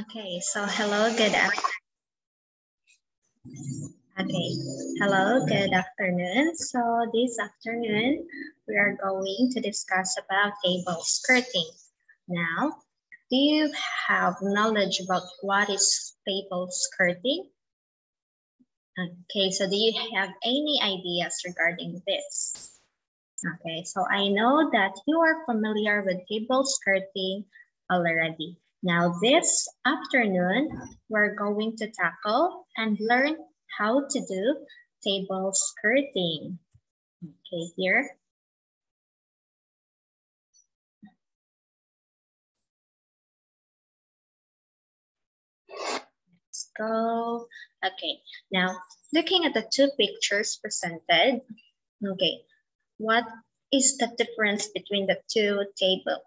Okay, so hello, good afternoon. Okay, hello, good afternoon. So this afternoon, we are going to discuss about table skirting. Now, do you have knowledge about what is table skirting? Okay, so do you have any ideas regarding this? Okay, so I know that you are familiar with table skirting already. Now this afternoon, we're going to tackle and learn how to do table skirting. Okay, here. Let's go. Okay, now looking at the two pictures presented, okay, what is the difference between the two tables?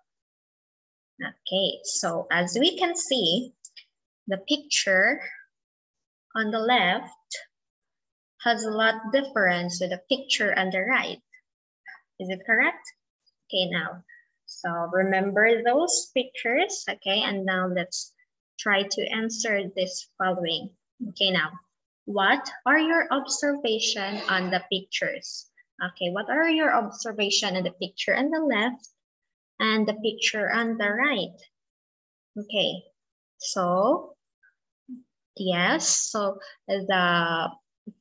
Okay, so as we can see, the picture on the left has a lot difference with the picture on the right. Is it correct? Okay, now, so remember those pictures, okay? And now let's try to answer this following. Okay, now, what are your observation on the pictures? Okay, what are your observation on the picture on the left and the picture on the right? Okay, so yes, so the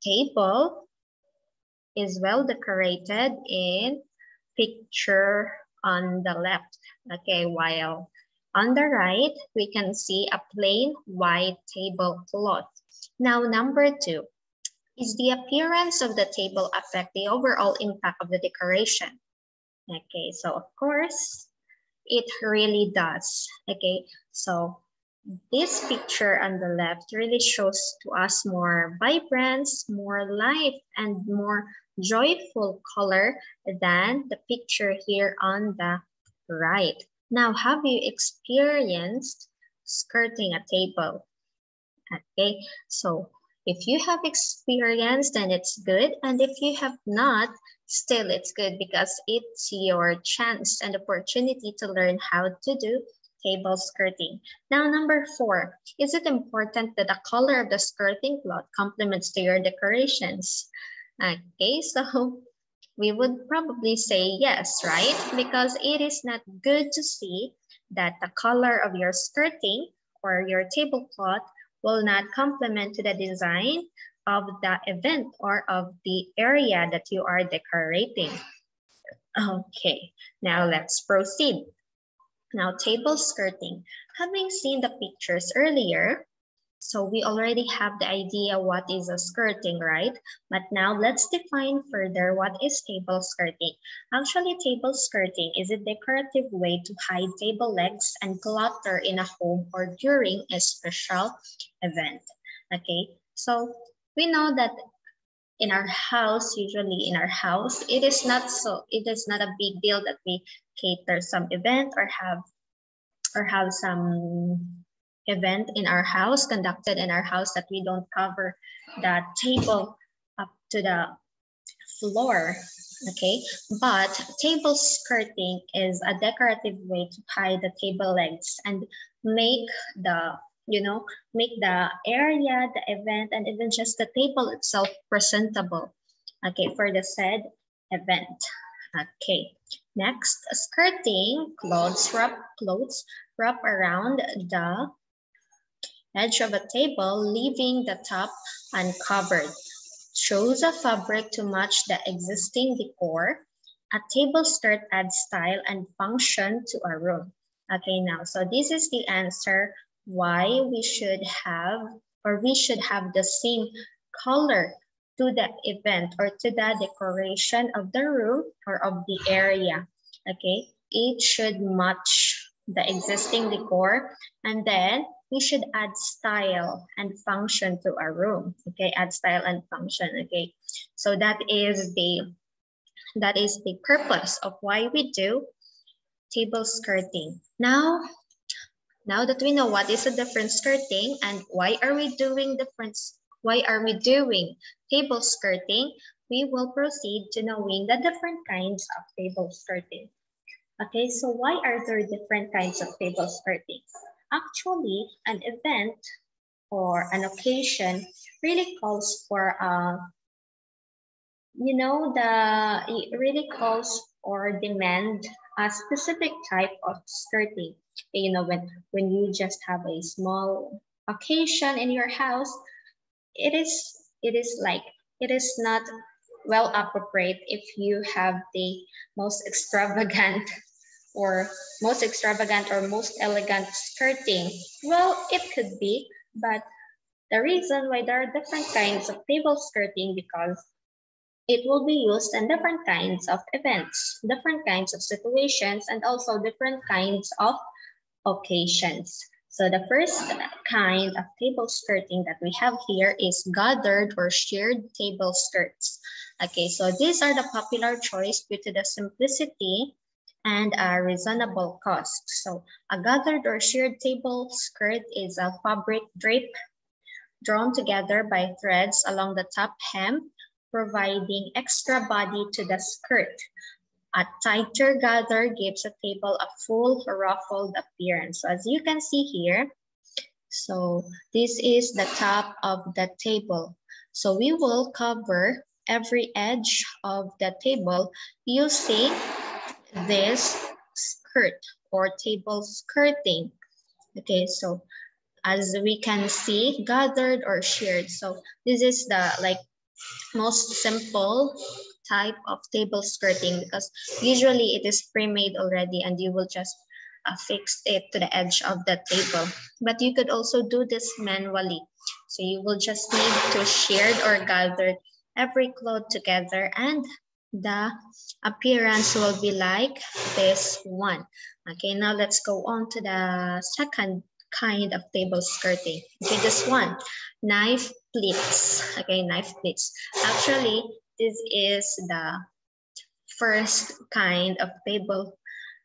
table is well decorated in picture on the left. Okay, while on the right, we can see a plain white tablecloth. Now, number two, is the appearance of the table affect the overall impact of the decoration? Okay, so of course, it really does. Okay, so this picture on the left really shows to us more vibrance, more life, and more joyful color than the picture here on the right. Now, have you experienced skirting a table? Okay, so if you have experienced, then it's good. And if you have not, still it's good because it's your chance and opportunity to learn how to do table skirting. Now, number four, is it important that the color of the skirting cloth complements to your decorations? Okay, so we would probably say yes, right? Because it is not good to see that the color of your skirting or your tablecloth will not complement to the design of the event or of the area that you are decorating. Okay, now let's proceed. Now, table skirting. Having seen the pictures earlier, so we already have the idea what is a skirting, right? But now let's define further what is table skirting. Actually, table skirting is a decorative way to hide table legs and clutter in a home or during a special event. Okay, so we know that in our house, usually in our house, it is not a big deal that we cater some event or have some event in our house, conducted in our house, that we don't cover the table up to the floor, okay? But table skirting is a decorative way to hide the table legs and make the, make the area, the event, and even just the table itself presentable, okay, for the said event. Okay, next, skirting, clothes wrap around the edge of a table, leaving the top uncovered. Choose a fabric to match the existing decor. A table skirt adds style and function to a room. Okay, now, so this is the answer why we should have the same color to the event or to the decoration of the room or of the area. Okay, it should match the existing decor, and then we should add style and function to our room. Okay, add style and function. Okay, so that is the purpose of why we do table skirting. Now that we know what is a different skirting and why are we doing table skirting, we will proceed to knowing the different kinds of table skirting. Okay, so why are there different kinds of table skirting? Actually, an event or an occasion really calls for it really calls or demand a specific type of skirting. When you just have a small occasion in your house, it is like it is not well appropriate if you have the most extravagant or most elegant skirting. Well, it could be, but the reason why there are different kinds of table skirting because it will be used in different kinds of events, different kinds of situations, and also different kinds of occasions. So the first kind of table skirting that we have here is gathered or shared table skirts. Okay, so these are the popular choice due to the simplicity and a reasonable cost. So a gathered or shared table skirt is a fabric drape drawn together by threads along the top hem, providing extra body to the skirt. A tighter gather gives a table a full ruffled appearance. So as you can see here, so this is the top of the table. So we will cover every edge of the table using this skirt or table skirting. Okay, so as we can see, gathered or shared. So this is the most simple type of table skirting because usually it is pre-made already and you will just fix it to the edge of the table. But you could also do this manually. So you will just need to shared or gather every cloth together and the appearance will be like this one. Okay, now let's go on to the second kind of table skirting. Okay, this one, knife pleats. Okay, knife pleats. Actually, this is the first kind of table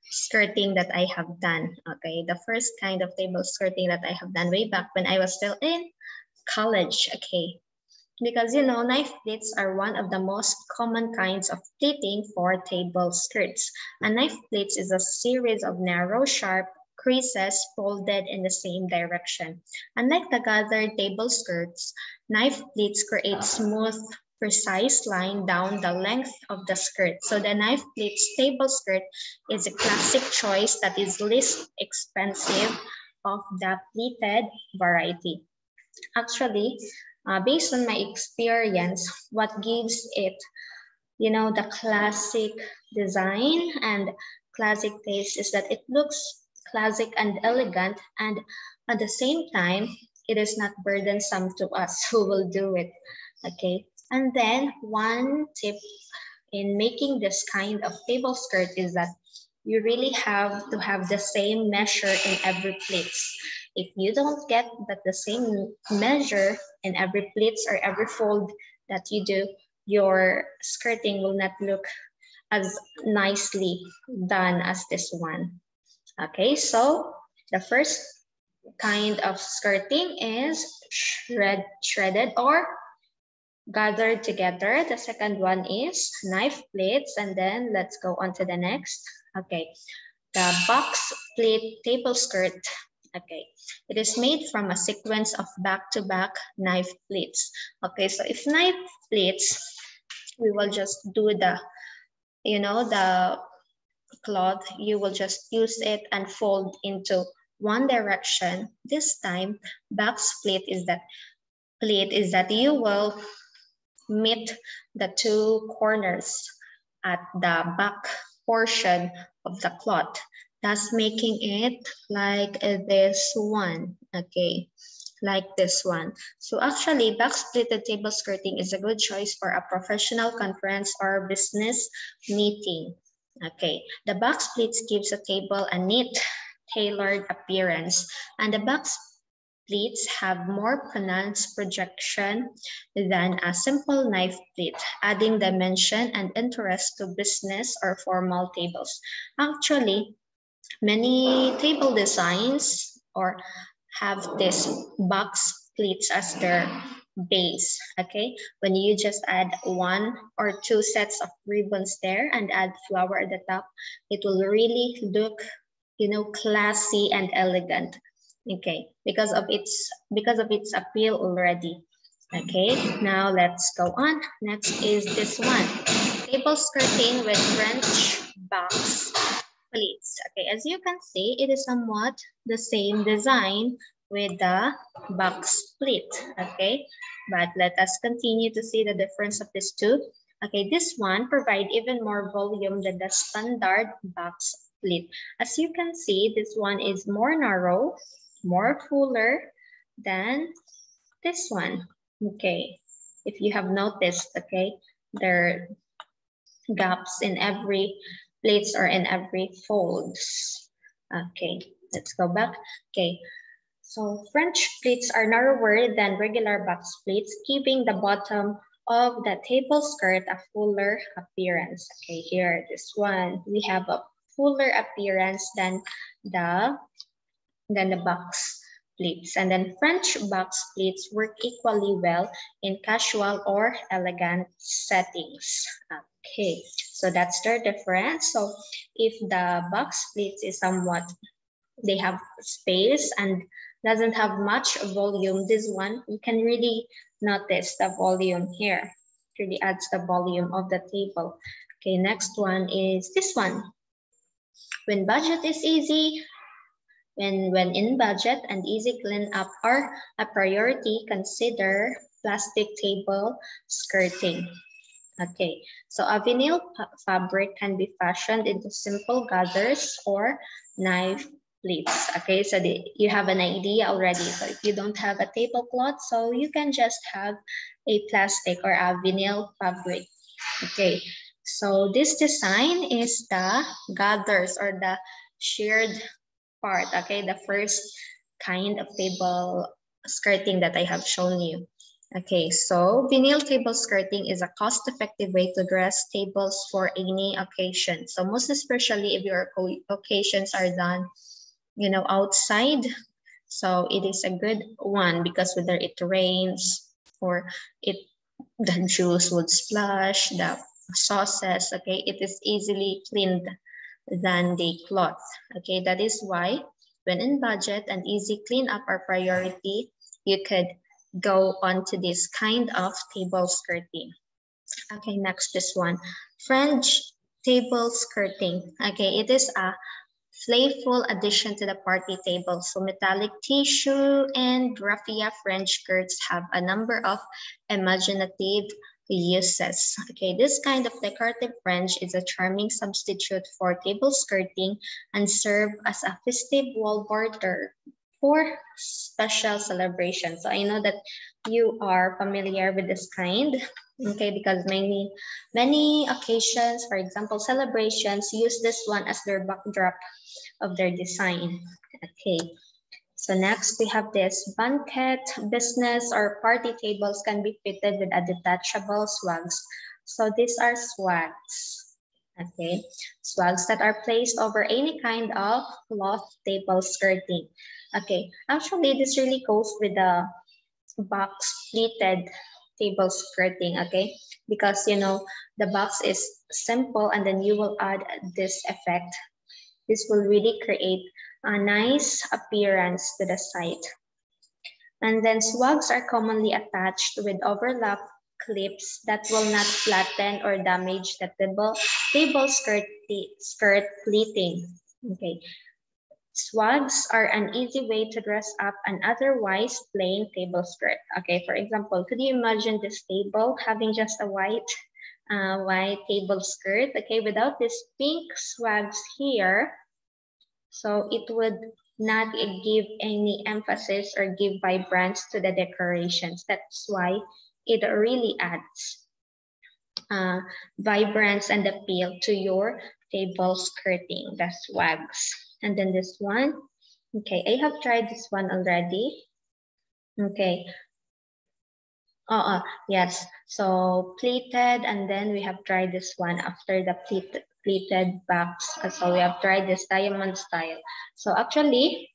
skirting that I have done. Okay, the first kind of table skirting that I have done way back when I was still in college. Okay, because knife pleats are one of the most common kinds of pleating for table skirts. A knife pleats is a series of narrow, sharp creases folded in the same direction. Unlike the gathered table skirts, knife pleats create smooth, precise line down the length of the skirt. So the knife pleats table skirt is a classic choice that is least expensive of the pleated variety. Actually, based on my experience, what gives it, the classic design and classic taste is that it looks classic and elegant, and at the same time, it is not burdensome to us who will do it. Okay, and then one tip in making this kind of table skirt is that you really have to have the same measure in every pleats. If you don't get the same measure in every pleats or every fold that you do, your skirting will not look as nicely done as this one. Okay, so the first kind of skirting is shredded or gathered together. The second one is knife pleats, and then let's go on to the next. Okay, the box pleat table skirt. Okay, it is made from a sequence of back-to-back knife pleats. Okay, so if knife pleats, we will just do the cloth, you will just use it and fold into one direction. This time, back split is that you will meet the two corners at the back portion of the cloth, thus making it like this one. Okay, like this one. So actually, back splitted table skirting is a good choice for a professional conference or business meeting. Okay, the back splits gives a table a neat, tailored appearance, and the back pleats have more pronounced projection than a simple knife pleat, adding dimension and interest to business or formal tables. Actually, many table designs or have this box pleats as their base. Okay, when you just add one or two sets of ribbons there and add flower at the top, it will really look, classy and elegant. Okay, because of its appeal already. Okay, now let's go on. Next is this one. Table skirting with French box pleats. Okay, as you can see, it is somewhat the same design with the box pleat. Okay, but let us continue to see the difference of these two. Okay, this one provides even more volume than the standard box pleat. As you can see, this one is more narrow, more fuller than this one. Okay, if you have noticed, okay, there are gaps in every plates or in every folds. Okay, let's go back. Okay, so French plates are narrower than regular box plates, giving the bottom of the table skirt a fuller appearance. Okay, here, this one, we have a fuller appearance than the box pleats. And then French box pleats work equally well in casual or elegant settings. Okay, so that's their difference. So if the box pleats is somewhat, they have space and doesn't have much volume, this one, you can really notice the volume here. It really adds the volume of the table. Okay, next one is this one. When budget is easy, when in budget and easy cleanup are a priority, consider plastic table skirting. Okay, so a vinyl fabric can be fashioned into simple gathers or knife pleats. Okay, so you have an idea already. So if you don't have a tablecloth, so you can just have a plastic or a vinyl fabric. Okay, so this design is the gathers or the shared part. Okay, the first kind of table skirting that I have shown you. Okay, so vinyl table skirting is a cost-effective way to dress tables for any occasion. So most especially if your occasions are done, you know, outside. So it is a good one because whether it rains or the juice would splash, the sauces, okay, it is easily cleaned than the cloth. Okay, that is why when in budget and easy cleanup are priority, you could go on to this kind of table skirting. Okay, next this one. French table skirting. Okay, it is a playful addition to the party table. So metallic tissue and raffia French skirts have a number of imaginative uses. Okay, this kind of decorative French is a charming substitute for table skirting and serve as a festive wall border for special celebrations. So I know that you are familiar with this kind, okay, because many occasions, for example, celebrations, use this one as their backdrop of their design. Okay, so next we have this banquet, business, or party tables can be fitted with a detachable swags. So these are swags. Okay, swags that are placed over any kind of cloth table skirting. Okay, actually this really goes with the box pleated table skirting, okay, because you know the box is simple and then you will add this effect. This will really create a nice appearance to the site. And then swags are commonly attached with overlap clips that will not flatten or damage the table skirt pleating. Okay. Swags are an easy way to dress up an otherwise plain table skirt. Okay, for example, could you imagine this table having just a white table skirt, okay, without this pink swags here? So it would not give any emphasis or give vibrance to the decorations. That's why it really adds vibrance and appeal to your table skirting, the swags. And then this one, okay, I have tried this one already. Okay. Yes, so pleated, and then we have tried this one after the pleated box. So we have tried this diamond style. So actually,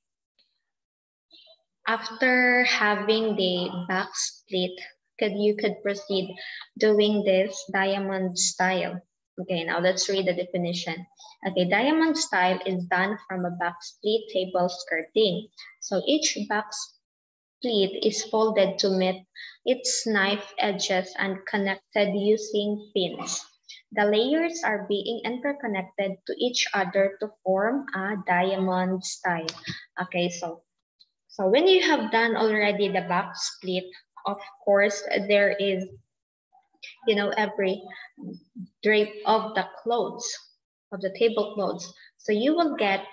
after having the box pleat, you could proceed doing this diamond style. Okay, now let's read the definition. Okay, diamond style is done from a box split table skirting. So each box split is folded to meet its knife edges and connected using pins. The layers are being interconnected to each other to form a diamond style. Okay, so when you have done already the box split, of course, there is, every drape of the clothes, of the tablecloths. So you will get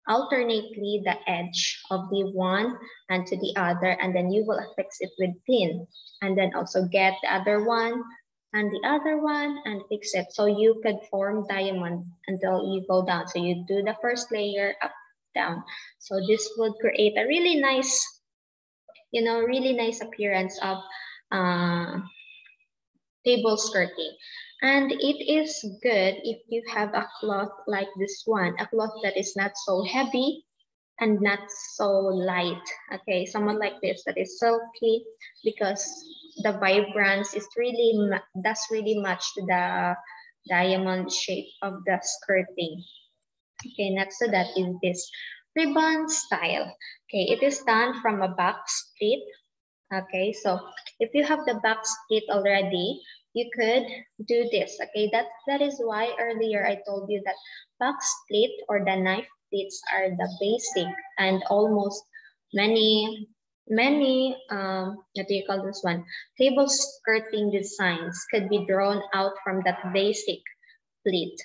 alternately the edge of the one and to the other, and then you will affix it with pin, and then also get the other one and the other one and fix it. So you could form diamond until you go down. So you do the first layer up, down. So this would create a really nice, really nice appearance of table skirting. And it is good if you have a cloth like this one, a cloth that is not so heavy and not so light. Okay, someone like this that is silky, because the vibrance is does really match to the diamond shape of the skirting. Okay, next to that is this ribbon style. Okay, it is done from a box split. Okay, so if you have the back split already, you could do this. Okay, that is why earlier I told you that back split or the knife splits are the basic, and almost many what do you call this one, table skirting designs could be drawn out from that basic split.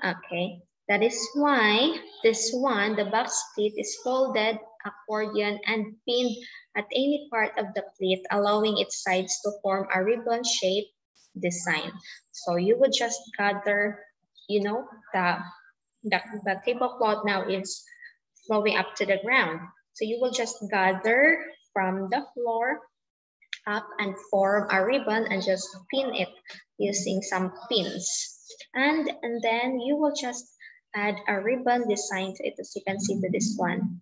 Okay, that is why this one, the back split, is folded, accordion, and pinned at any part of the pleat, allowing its sides to form a ribbon-shaped design. So you would just gather, the tablecloth now is flowing up to the ground. So you will just gather from the floor up and form a ribbon and just pin it using some pins. And then you will just add a ribbon design to it, as you can see to this one.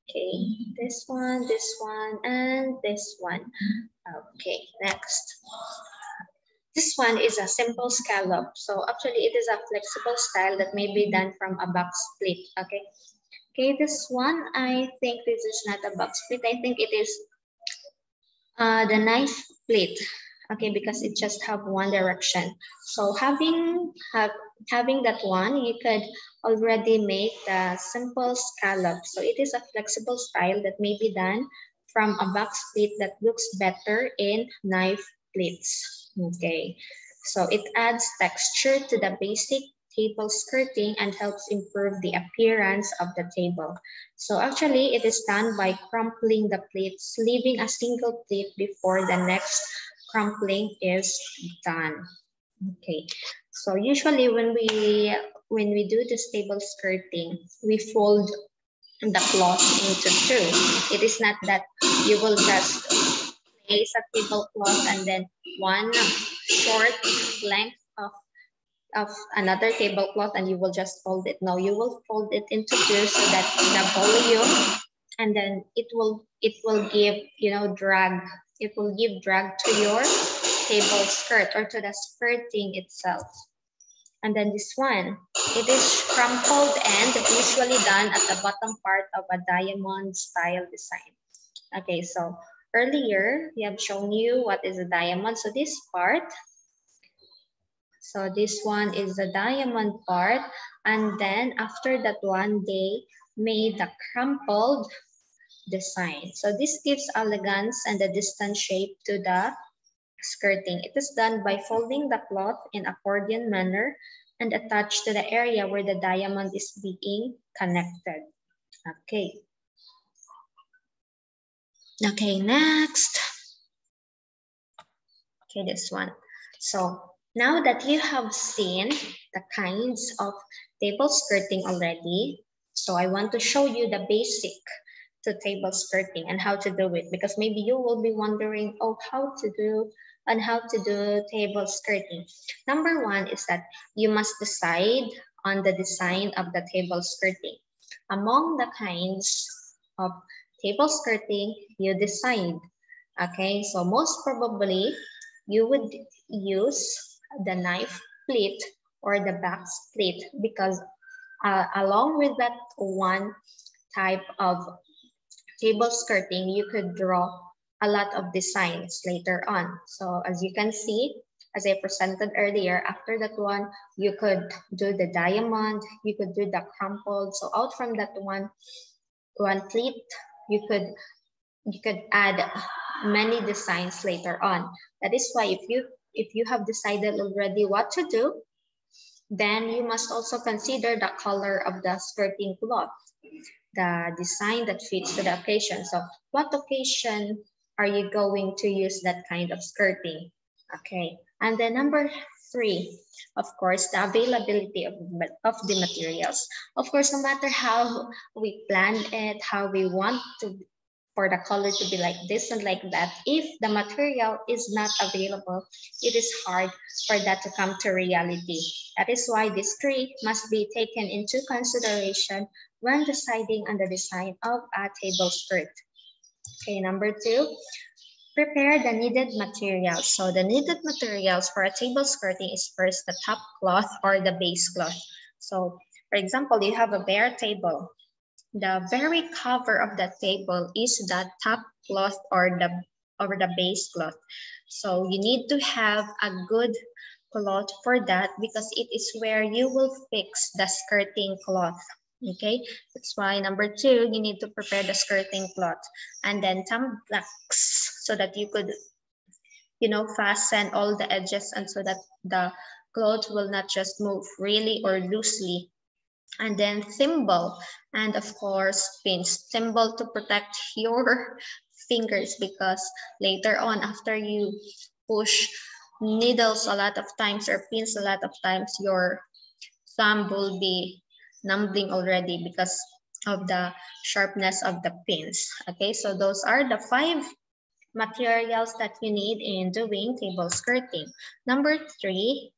Okay, this one, and this one. Okay, next. This one is a simple scallop. So actually it is a flexible style that may be done from a box split. Okay. Okay, this one, I think this is not a box split. I think it is the knife split. Okay, because it just have one direction. So having that one, you could already make the simple scallop. So it is a flexible style that may be done from a box split that looks better in knife splits. Okay, so it adds texture to the basic table skirting and helps improve the appearance of the table. So actually it is done by crumpling the plates, leaving a single plate before the next crumpling is done. Okay, so usually when we do this table skirting, we fold the cloth into two. It is not that you will just place a tablecloth and then one short length of another tablecloth and you will just fold it. No, you will fold it into two so that the volume, and then it will give, drag. It will give drag to your table skirt or to the skirting itself. And then this one, it is crumpled and usually done at the bottom part of a diamond style design. Okay, so earlier we have shown you what is a diamond. So this part, so this one is the diamond part, and then after that one, they made the crumpled design. So this gives elegance and a distant shape to the skirting. It is done by folding the cloth in accordion manner and attached to the area where the diamond is being connected. Okay. Okay, next. Okay, this one. So now that you have seen the kinds of table skirting already, so I want to show you the basic to table skirting and how to do it, because maybe you will be wondering, oh, how to do table skirting. Number one is that you must decide on the design of the table skirting. Among the kinds of table skirting, you decide. Okay, so most probably you would use the knife split or the back split, because along with that one type of table skirting, you could draw a lot of designs later on. So as you can see, as I presented earlier, after that one, you could do the diamond, you could do the crumpled. So out from that one pleat, you could add many designs later on. That is why if you have decided already what to do, then you must also consider the color of the skirting cloth, the design that fits to the occasion. So what occasion are you going to use that kind of skirting? Okay, and then number 3, of course, the availability of the materials. Of course, no matter how we plan it, how we want for the color to be like this and like that, if the material is not available, it is hard for that to come to reality. That is why these 3 must be taken into consideration when deciding on the design of a table skirt. Okay, number 2, prepare the needed materials. So the needed materials for a table skirting is first the top cloth or the base cloth. So for example, you have a bare table. The very cover of the table is the top cloth or the base cloth. So you need to have a good cloth for that because it is where you will fix the skirting cloth. Okay, that's why number 2, you need to prepare the skirting cloth and then thumb blocks so that you could, fasten all the edges and so that the cloth will not just move freely or loosely. And then thimble, and of course pins. Thimble to protect your fingers because later on after you push needles a lot of times or pins a lot of times, your thumb will be numbing already because of the sharpness of the pins. Okay, so those are the 5 materials that you need in doing table skirting. Number 3,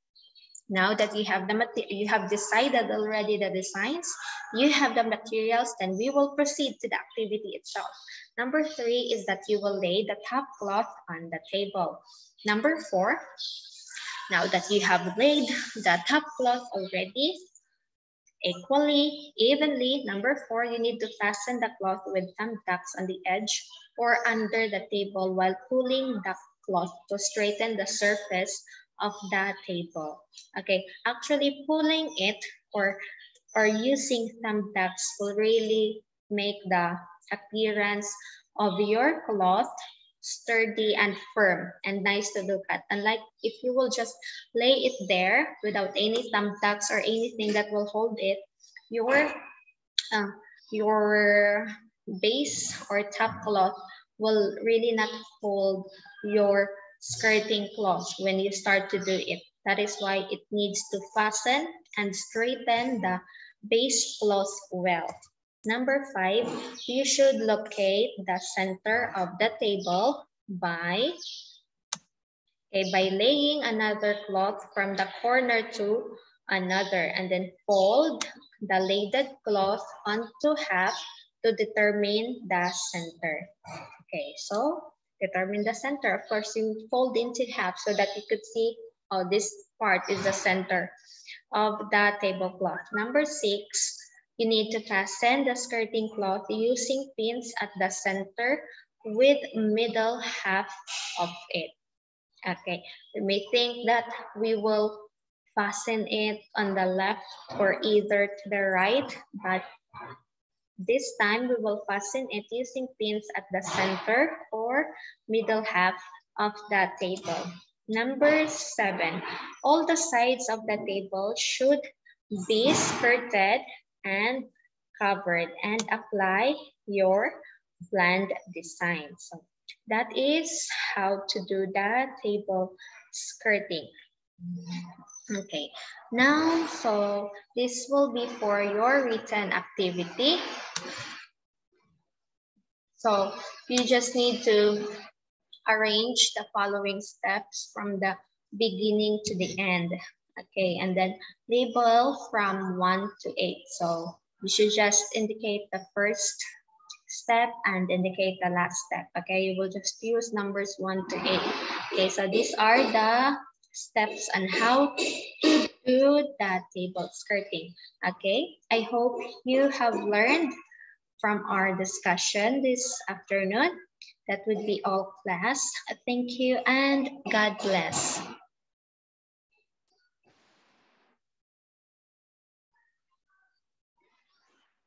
now that you have decided already the designs, you have the materials, then we will proceed to the activity itself. Number 3 is that you will lay the top cloth on the table. Number 4, now that you have laid the top cloth already equally, evenly, number 4, you need to fasten the cloth with thumbtacks on the edge or under the table while pulling the cloth to straighten the surface of the table. Okay, actually pulling it or using thumbtacks will really make the appearance of your cloth sturdy and firm and nice to look at. Unlike if you will just lay it there without any thumbtacks or anything that will hold it, your base or top cloth will really not hold your skirting cloth when you start to do it. That is why it needs to fasten and straighten the base cloth well. Number 5, you should locate the center of the table by laying another cloth from the corner to another and then fold the laid cloth onto half to determine the center. Okay, so determine the center. Of course, you fold into half so that you could see this part is the center of the tablecloth. Number 6, you need to fasten the skirting cloth using pins at the center with middle half of it. Okay, you may think that we will fasten it on the left or either to the right, but this time we will fasten it using pins at the center or middle half of the table. Number 7, all the sides of the table should be skirted and covered and apply your planned design. So that is how to do the table skirting. Okay, now, so this will be for your written activity. So you just need to arrange the following steps from the beginning to the end. Okay, and then label from 1 to 8. So you should just indicate the first step and indicate the last step. Okay, you will just use numbers 1 to 8. Okay, so these are the steps on how to the table skirting. Okay, I hope you have learned from our discussion this afternoon. That would be all, class. Thank you and God bless.